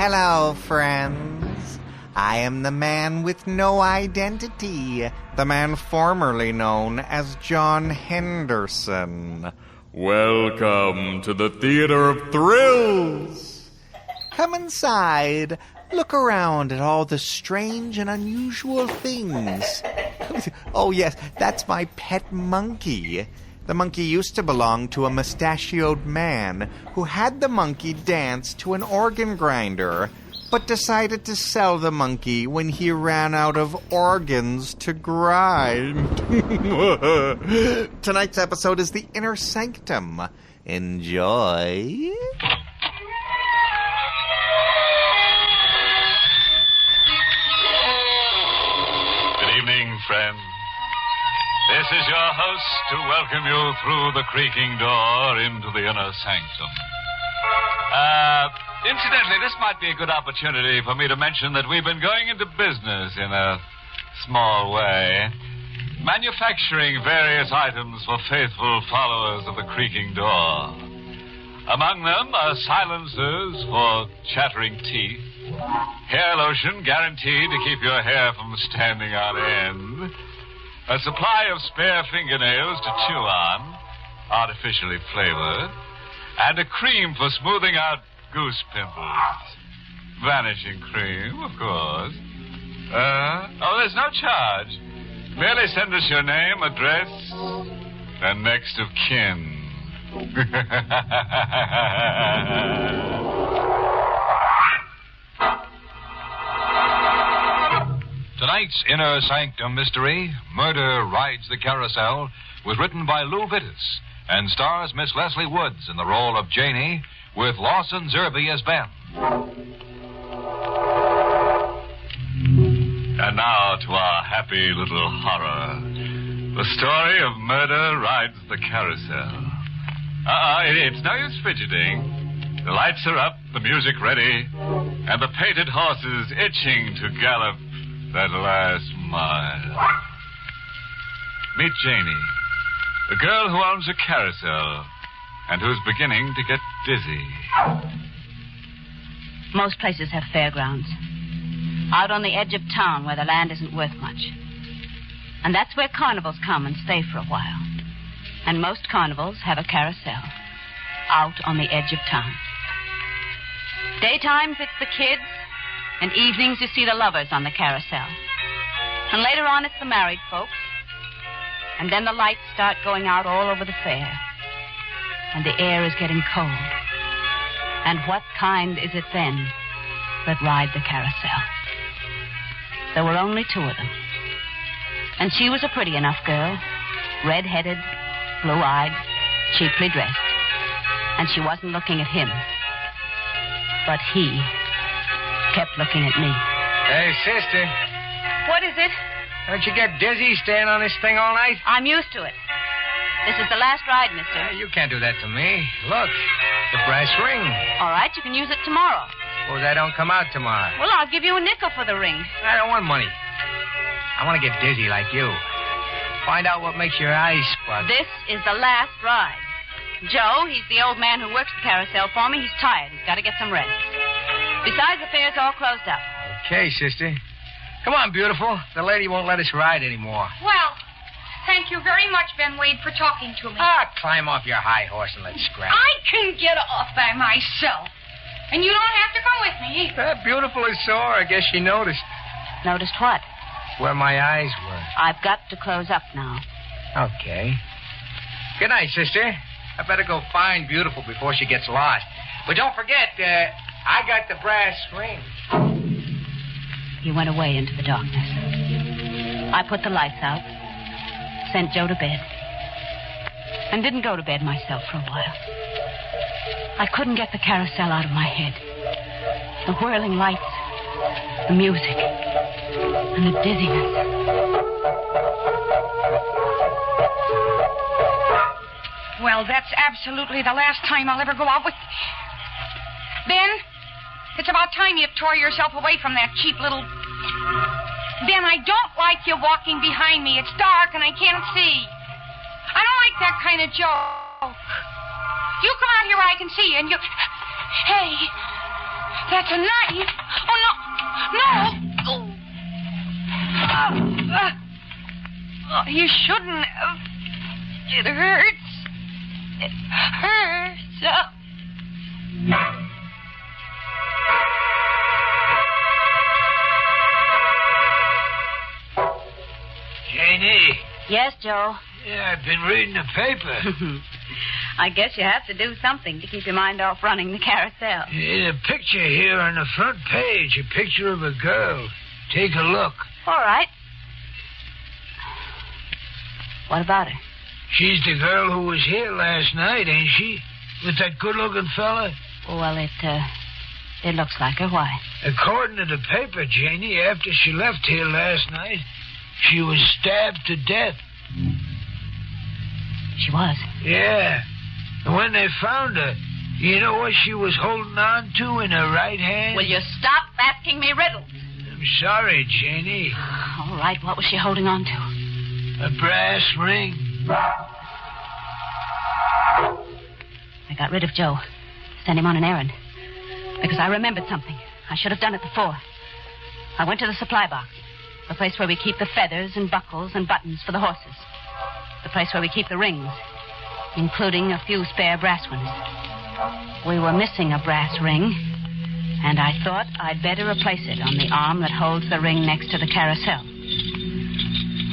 Hello, friends. I am the man with no identity, the man formerly known as John Henderson. Welcome to the Theater of Thrills. Come inside. Look around at all the strange and unusual things. Oh, yes, that's my pet monkey. The monkey used to belong to a mustachioed man who had the monkey dance to an organ grinder, but decided to sell the monkey when he ran out of organs to grind. Tonight's episode is The Inner Sanctum. Enjoy. Good evening, friends. This is your host to welcome you through the creaking door into the inner sanctum. Incidentally, this might be a good opportunity for me to mention that we've been going into business in a small way, manufacturing various items for faithful followers of the creaking door. Among them are silencers for chattering teeth, hair lotion guaranteed to keep your hair from standing on end, a supply of spare fingernails to chew on, artificially flavored, and a cream for smoothing out goose pimples. Vanishing cream, of course. There's no charge. Merely send us your name, address, and next of kin. Tonight's Inner Sanctum mystery, Murder Rides the Carousel, was written by Lou Vittis and stars Miss Leslie Woods in the role of Janie, with Lawson Zerby as Ben. And now to our happy little horror. The story of Murder Rides the Carousel. It's no use fidgeting. The lights are up, the music ready, and the painted horses itching to gallop that last mile. Meet Janie, the girl who owns a carousel and who's beginning to get dizzy. Most places have fairgrounds. Out on the edge of town where the land isn't worth much. And that's where carnivals come and stay for a while. And most carnivals have a carousel. Out on the edge of town. Daytimes it's the kids, and evenings you see the lovers on the carousel. And later on it's the married folks. And then the lights start going out all over the fair. And the air is getting cold. And what kind is it then that ride the carousel? There were only two of them. And she was a pretty enough girl, red-headed, blue-eyed, cheaply dressed. And she wasn't looking at him. But he kept looking at me. Hey, sister. What is it? Don't you get dizzy staying on this thing all night? I'm used to it. This is the last ride, mister. You can't do that to me. Look, the brass ring. All right, you can use it tomorrow. Suppose I don't come out tomorrow. Well, I'll give you a nickel for the ring. I don't want money. I want to get dizzy like you. Find out what makes your eyes spark. This is the last ride. Joe, he's the old man who works the carousel for me. He's tired. He's got to get some rest. Besides, the fair's all closed up. Okay, sister. Come on, beautiful. The lady won't let us ride anymore. Well, thank you very much, Ben Wade, for talking to me. Climb off your high horse and let's scrap. I can get off by myself. And you don't have to come with me. That beautiful is sore. I guess she noticed. Noticed what? Where my eyes were. I've got to close up now. Okay. Good night, sister. I better go find Beautiful before she gets lost. But don't forget, I got the brass ring. He went away into the darkness. I put the lights out, sent Joe to bed, and didn't go to bed myself for a while. I couldn't get the carousel out of my head. The whirling lights, the music, and the dizziness. Well, that's absolutely the last time I'll ever go out with... Ben, it's about time you tore yourself away from that cheap little... Ben, I don't like you walking behind me. It's dark and I can't see. I don't like that kind of joke. You come out here where I can see you and you... Hey, That's a knife. Oh, no. No. Oh, you shouldn't have. It hurts. It hurts. Janie. Yes, Joe. Yeah, I've been reading the paper. I guess you have to do something to keep your mind off running the carousel. There's a picture here on the front page, a picture of a girl. Take a look. All right. What about her? She's the girl who was here last night, ain't she? With that good-looking fella? Well, it looks like her. Why? According to the paper, Janie, after she left here last night, she was stabbed to death. She was? Yeah. And when they found her, you know what she was holding on to in her right hand? Will you stop asking me riddles? I'm sorry, Janie. All right, what was she holding on to? A brass ring. I got rid of Joe. Sent him on an errand. Because I remembered something. I should have done it before. I went to the supply box. The place where we keep the feathers and buckles and buttons for the horses. The place where we keep the rings, including a few spare brass ones. We were missing a brass ring, and I thought I'd better replace it on the arm that holds the ring next to the carousel.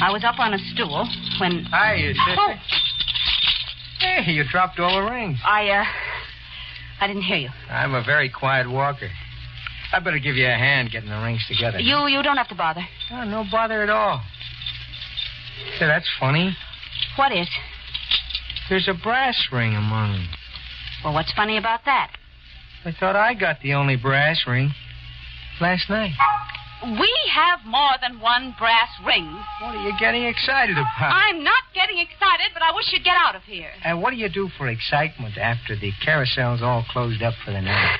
I was up on a stool when... Hiya, sister. Oh. Hey, you dropped all the rings. I didn't hear you. I'm a very quiet walker. I better give you a hand getting the rings together. You don't have to bother. Oh, no bother at all. Say, that's funny. What is? There's a brass ring among them. Well, what's funny about that? I thought I got the only brass ring last night. We have more than one brass ring. What are you getting excited about? I'm not getting excited, but I wish you'd get out of here. And what do you do for excitement after the carousel's all closed up for the night?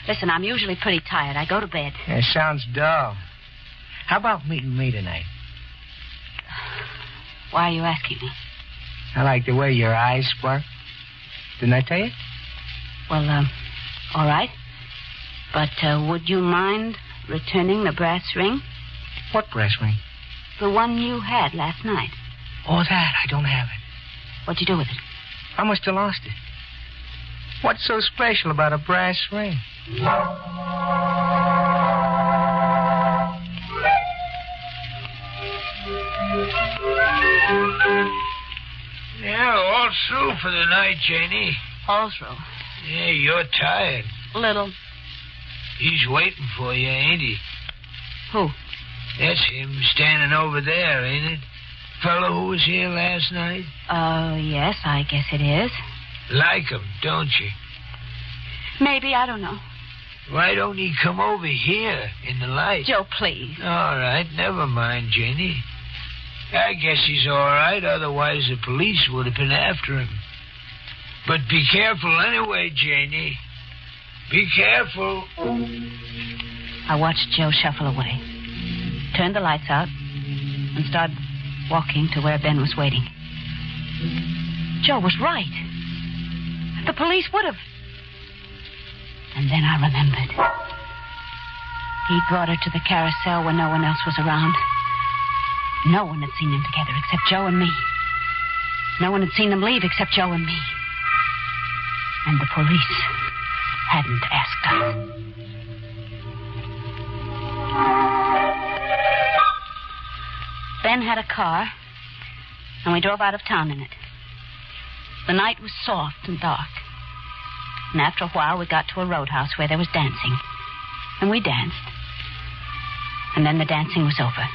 Listen, I'm usually pretty tired. I go to bed. It sounds dull. How about meeting me tonight? Why are you asking me? I like the way your eyes spark. Didn't I tell you? Well, all right. But would you mind returning the brass ring? What brass ring? The one you had last night. Oh, that. I don't have it. What'd you do with it? I must have lost it. What's so special about a brass ring? Yeah, all through for the night, Janie. All through. Yeah, you're tired. Little. He's waiting for you, ain't he? Who? That's him standing over there, ain't it? Fellow who was here last night? Yes, I guess it is. Like him, don't you? Maybe, I don't know. Why don't he come over here in the light? Joe, please. All right, never mind, Janie. I guess he's all right, otherwise the police would have been after him. But be careful anyway, Janie. Be careful. I watched Joe shuffle away, turned the lights out, and started walking to where Ben was waiting. Joe was right. The police would have. And then I remembered. He brought her to the carousel when no one else was around. No one had seen them together except Joe and me. No one had seen them leave except Joe and me. And the police hadn't asked us. Ben had a car, and we drove out of town in it. The night was soft and dark. And after a while, we got to a roadhouse where there was dancing. And we danced. And then the dancing was over.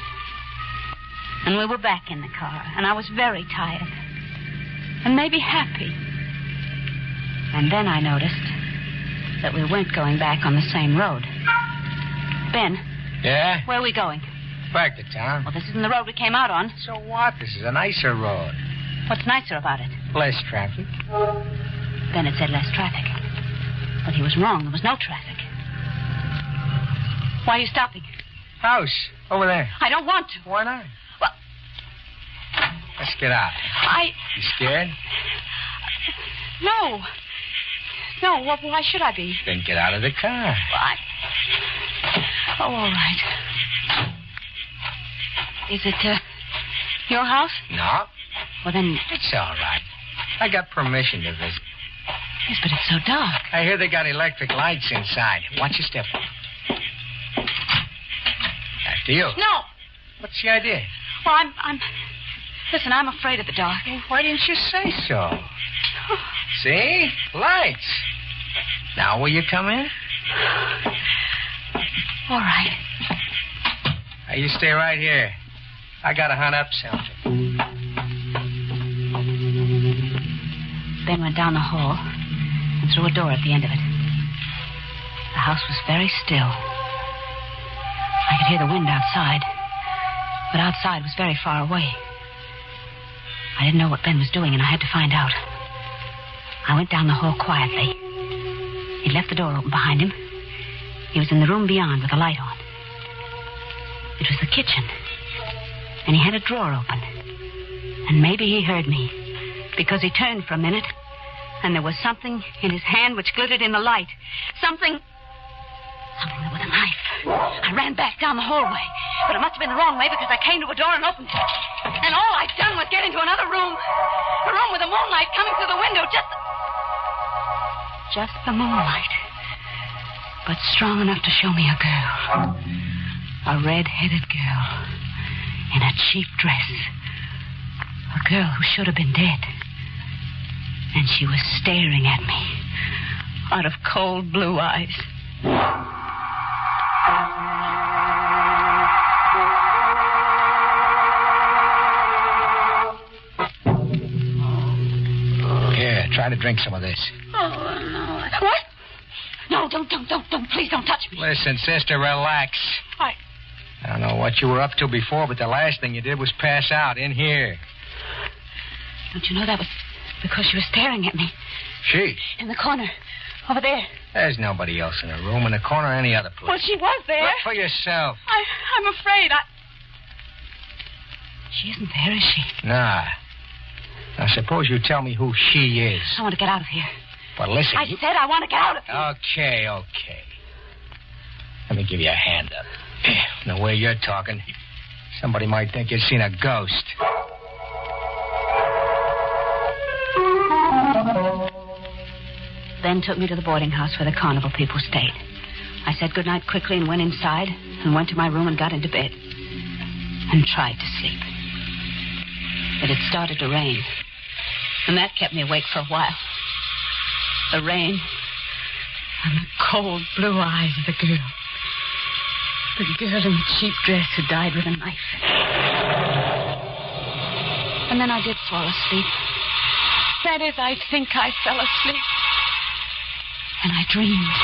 And we were back in the car, and I was very tired. And maybe happy. And then I noticed that we weren't going back on the same road. Ben. Yeah? Where are we going? Back to town. Well, this isn't the road we came out on. So what? This is a nicer road. What's nicer about it? Less traffic. Ben had said less traffic. But he was wrong. There was no traffic. Why are you stopping? House. Over there. I don't want to. Why not? Well, let's get out. I... You scared? No. No, why should I be? Then get out of the car. What? Oh, all right. Is it, your house? No, Well, then... it's all right. I got permission to visit. Yes, but it's so dark. I hear they got electric lights inside. Watch your step. After you. No. What's the idea? Well, I'm... Listen, I'm afraid of the dark. Well, why didn't you say so? See? Lights. Now will you come in? All right. Now, you stay right here. I gotta hunt up something. Ben went down the hall and through a door at the end of it. The house was very still. I could hear the wind outside, but outside was very far away. I didn't know what Ben was doing, and I had to find out. I went down the hall quietly. He'd left the door open behind him. He was in the room beyond with the light on. It was the kitchen, and he had a drawer open. And maybe he heard me, because he turned for a minute, and there was something in his hand which glittered in the light. Something that was a knife. I ran back down the hallway, but it must have been the wrong way because I came to a door and opened it. And all I'd done was get into another room. A room with the moonlight coming through the window. Just the moonlight. But strong enough to show me a girl. A red-headed girl. In a cheap dress. A girl who should have been dead. And she was staring at me. Out of cold blue eyes. Here, try to drink some of this. Oh, no. What? No, don't. Please don't touch me. Listen, sister, relax. I don't know what you were up to before, but the last thing you did was pass out in here. Don't you know that was because she was staring at me? She? In the corner. Over there. There's nobody else in the room, in the corner, or any other place. Well, she was there. Look for yourself. I'm afraid. She isn't there, is she? Nah. Now, suppose you tell me who she is. I want to get out of here. Well, listen. I said I want to get out of here. Okay. Let me give you a hand up. The way you're talking, somebody might think you've seen a ghost. Ben took me to the boarding house where the carnival people stayed. I said goodnight quickly and went inside and went to my room and got into bed and tried to sleep. It had started to rain, and that kept me awake for a while. The rain and the cold blue eyes of the girl. The girl in the cheap dress who died with a knife. And then I did fall asleep. That is, I think I fell asleep. And I dreamed.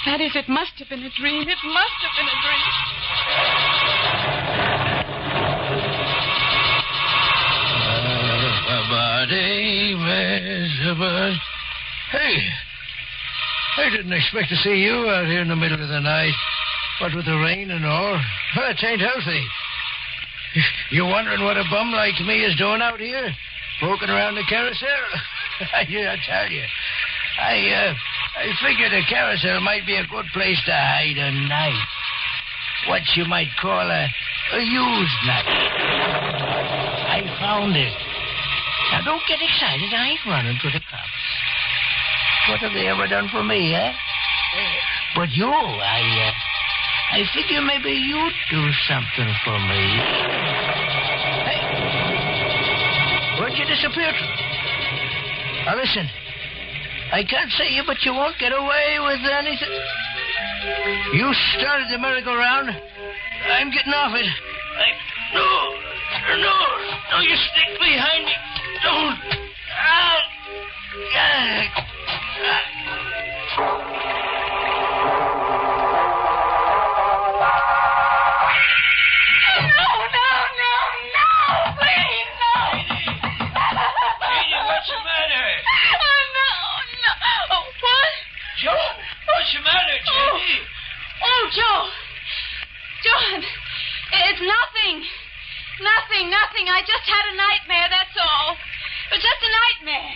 That is, it must have been a dream. It must have been a dream. Hey, I didn't expect to see you out here in the middle of the night. What with the rain and all. That ain't healthy. You wondering what a bum like me is doing out here? Poking around the carousel? I tell you. I figured a carousel might be a good place to hide a knife. What you might call a used knife. I found it. Now, don't get excited. I ain't running to the cops. What have they ever done for me, eh? But you, I figure maybe you'd do something for me. Hey, where'd you disappear to? Now, listen. I can't say you, but you won't get away with anything. You started the merry-go-round. I'm getting off it. No, you stick behind me. Don't. No, please, no. Jeannie, what's the matter? No. What? Joe, what's the matter, Jeannie? Oh, Joe. John, it's nothing. Nothing. I just had a nightmare, that's all. It was just a nightmare.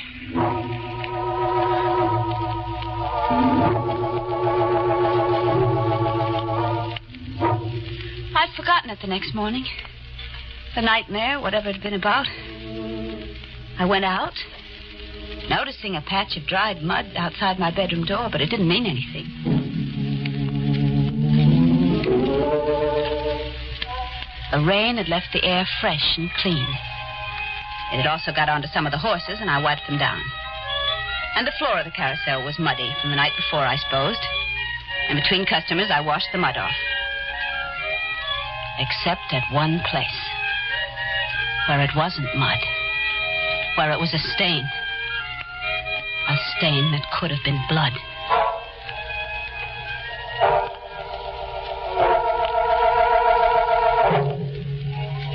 I'd forgotten it the next morning. The nightmare, whatever it had been about. I went out, noticing a patch of dried mud outside my bedroom door, but it didn't mean anything. The rain had left the air fresh and clean. It had also got onto some of the horses, and I wiped them down. And the floor of the carousel was muddy from the night before, I supposed. And between customers, I washed the mud off. Except at one place, where it wasn't mud, where it was a stain that could have been blood.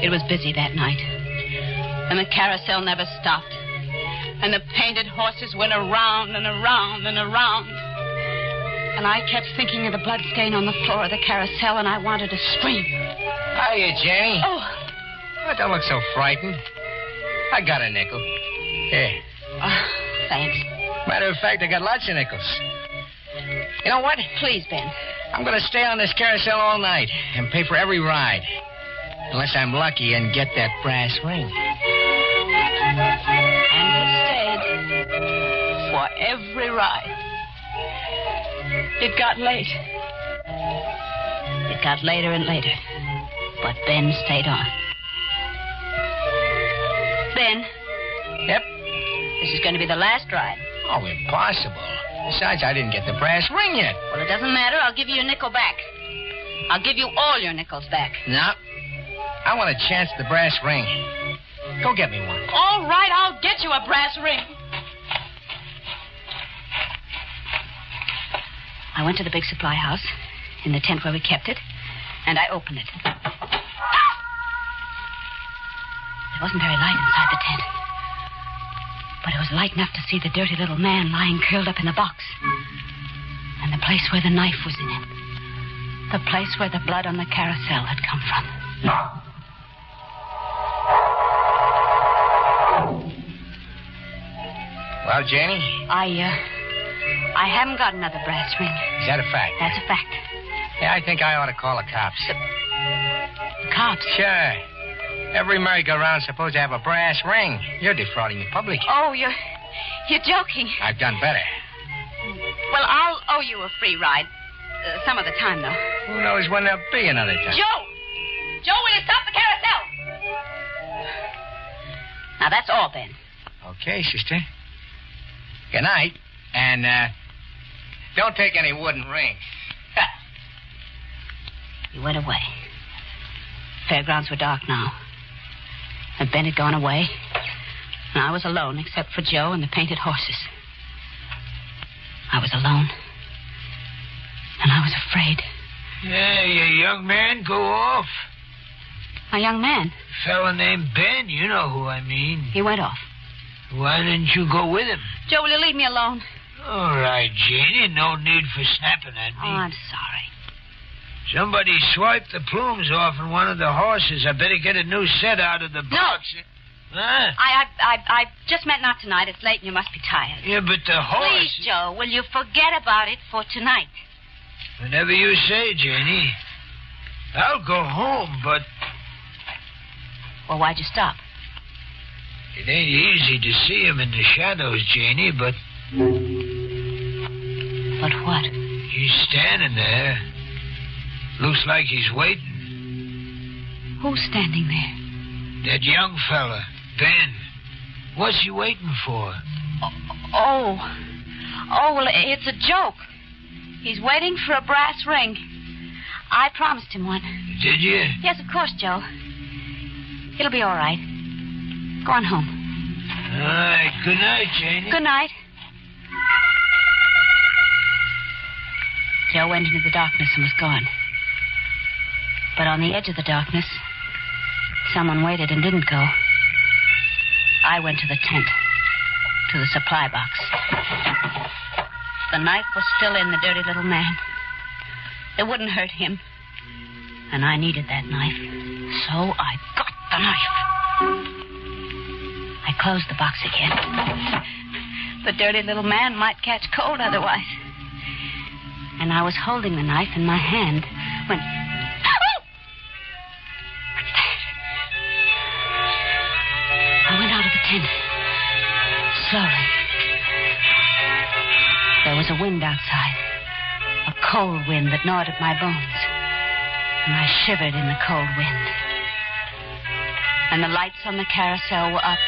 It was busy that night, and the carousel never stopped, and the painted horses went around and around and around. And I kept thinking of the blood stain on the floor of the carousel, and I wanted to scream. Hiya, Jenny. Oh, Don't look so frightened. I got a nickel. Here. Thanks. Matter of fact, I got lots of nickels. You know what? Please, Ben. I'm going to stay on this carousel all night and pay for every ride. Unless I'm lucky and get that brass ring. And he stayed for every ride. It got late. It got later and later. But Ben stayed on. Ben. Yep. This is going to be the last ride. Oh, impossible. Besides, I didn't get the brass ring yet. Well, it doesn't matter. I'll give you your nickel back. I'll give you all your nickels back. No. I want a chance at the brass ring. Go get me one. All right, I'll get you a brass ring. I went to the big supply house, in the tent where we kept it, and I opened it. There wasn't very light inside the tent, but it was light enough to see the dirty little man lying curled up in the box, and the place where the knife was in it, the place where the blood on the carousel had come from. Well, Janie? I haven't got another brass ring. Is that a fact? That's a fact. Yeah, I think I ought to call the cops. The cops? Sure. Every merry-go-round's supposed to have a brass ring. You're defrauding the public. Oh, you're joking. I've done better. Well, I'll owe you a free ride. Some of the time, though. Who knows when there'll be another time? Joe! Joe, will you stop the carousel? Now, that's all, Ben. Okay, sister. Good night. And, don't take any wooden rings. He went away. Fairgrounds were dark now. And Ben had gone away. And I was alone, except for Joe and the painted horses. I was alone. And I was afraid. Yeah, you young man, go off. A young man? Fella named Ben, you know who I mean. He went off. Why didn't you go with him? Joe, will you leave me alone? All right, Janie, no need for snapping at me. Oh, I'm sorry. Somebody swiped the plumes off in one of the horses. I better get a new set out of the box. No. Huh? I just meant not tonight. It's late and you must be tired. Yeah, but the horse... Please, Joe, will you forget about it for tonight? Whenever you say, Janie. I'll go home, but... Well, why'd you stop? It ain't easy to see him in the shadows, Janie, but... But what? He's standing there. Looks like he's waiting. Who's standing there? That young fella, Ben. What's he waiting for? Oh, well, it's a joke. He's waiting for a brass ring. I promised him one. Did you? Yes, of course, Joe. It'll be all right. Go on home. All right. Good night, Janie. Good night. Joe went into the darkness and was gone. But on the edge of the darkness, someone waited and didn't go. I went to the tent, to the supply box. The knife was still in the dirty little man. It wouldn't hurt him. And I needed that knife. So I got the knife. I closed the box again. The dirty little man might catch cold otherwise. And I was holding the knife in my hand when... Oh! What's that? I went out of the tent. Slowly. There was a wind outside. A cold wind that gnawed at my bones. And I shivered in the cold wind. And the lights on the carousel were up.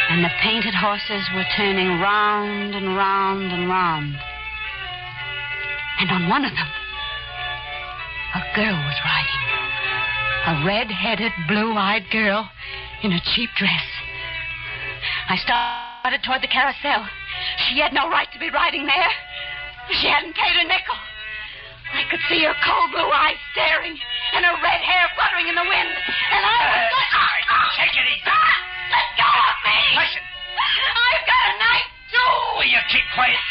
And the painted horses were turning round and round and round. And on one of them, a girl was riding. A red-headed, blue-eyed girl in a cheap dress. I started toward the carousel. She had no right to be riding there. She hadn't paid a nickel. I could see her cold blue eyes staring and her red hair fluttering in the wind. And I was Take it easy. Let go of me! Listen. I've got a knife, too! Will you keep quiet?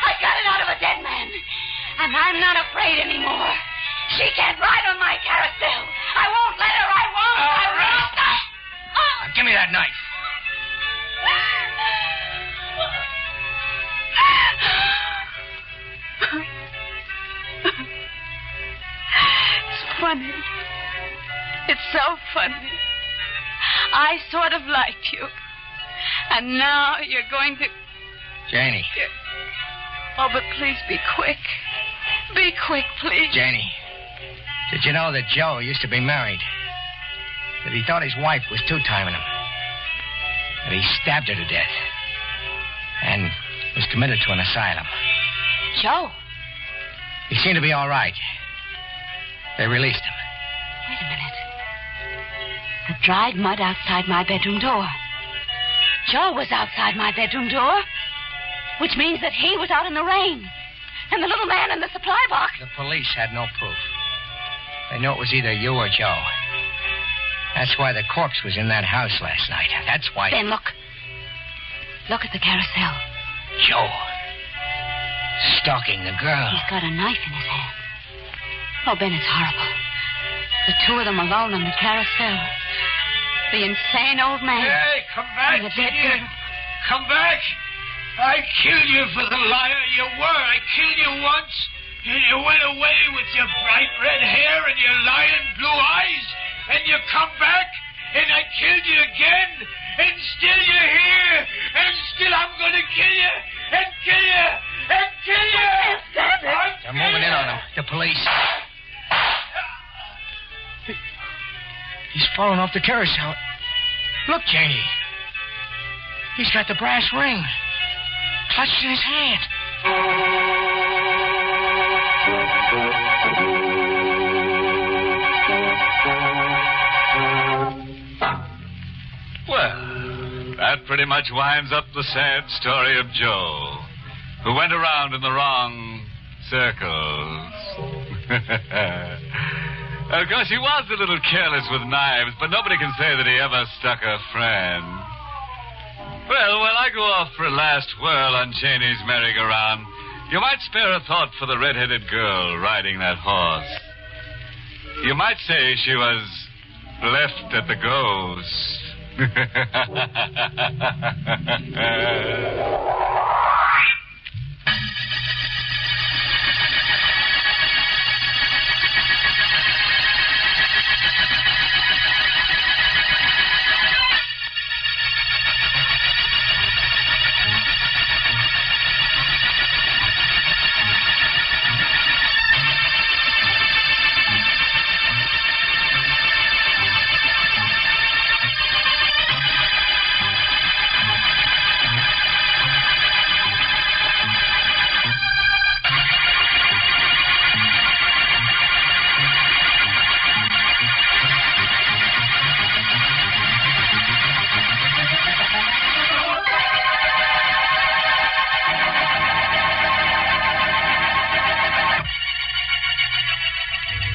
I got it out of a dead man. And I'm not afraid anymore. She can't ride on my carousel. I won't let her. I won't. All right. Now, Give me that knife. It's funny. It's so funny. I sort of liked you. And now you're going to... Janie. Oh, but please be quick. Be quick, please. Janie. Did you know that Joe used to be married? That he thought his wife was two-timing him? That he stabbed her to death? And was committed to an asylum? Joe? He seemed to be all right. They released him. Wait a minute. The dried mud outside my bedroom door. Joe was outside my bedroom door, which means that he was out in the rain. And the little man in the supply box. The police had no proof. They knew it was either you or Joe. That's why the corpse was in that house last night. That's why... Ben, look. Look at the carousel. Joe. Stalking the girl. He's got a knife in his hand. Oh, Ben, it's horrible. The two of them alone on the carousel. The insane old man. Hey, come back, And the dead Junior. girl. Come back. I killed you for the liar you were. I killed you once, and you went away with your bright red hair and your lion blue eyes, and you come back, and I killed you again, and still you're here, and still I'm going to kill you, and kill you, and kill you. They're moving in on him. The police. He's fallen off the carousel. Look, Janie. He's got the brass ring clutched in his hand. Well, that pretty much winds up the sad story of Joe, who went around in the wrong circles. Of course, he was a little careless with knives, but nobody can say that he ever stuck a friend. Well, while I go off for a last whirl on Janie's merry-go-round, you might spare a thought for the red-headed girl riding that horse. You might say she was left at the ghost.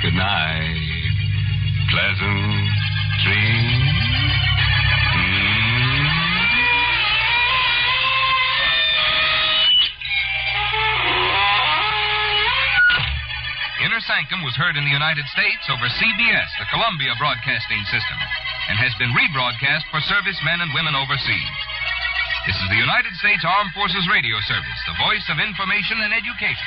Good night. Pleasant dreams. Inner Sanctum was heard in the United States over CBS, the Columbia Broadcasting System, and has been rebroadcast for servicemen and women overseas. This is the United States Armed Forces Radio Service, the voice of information and education.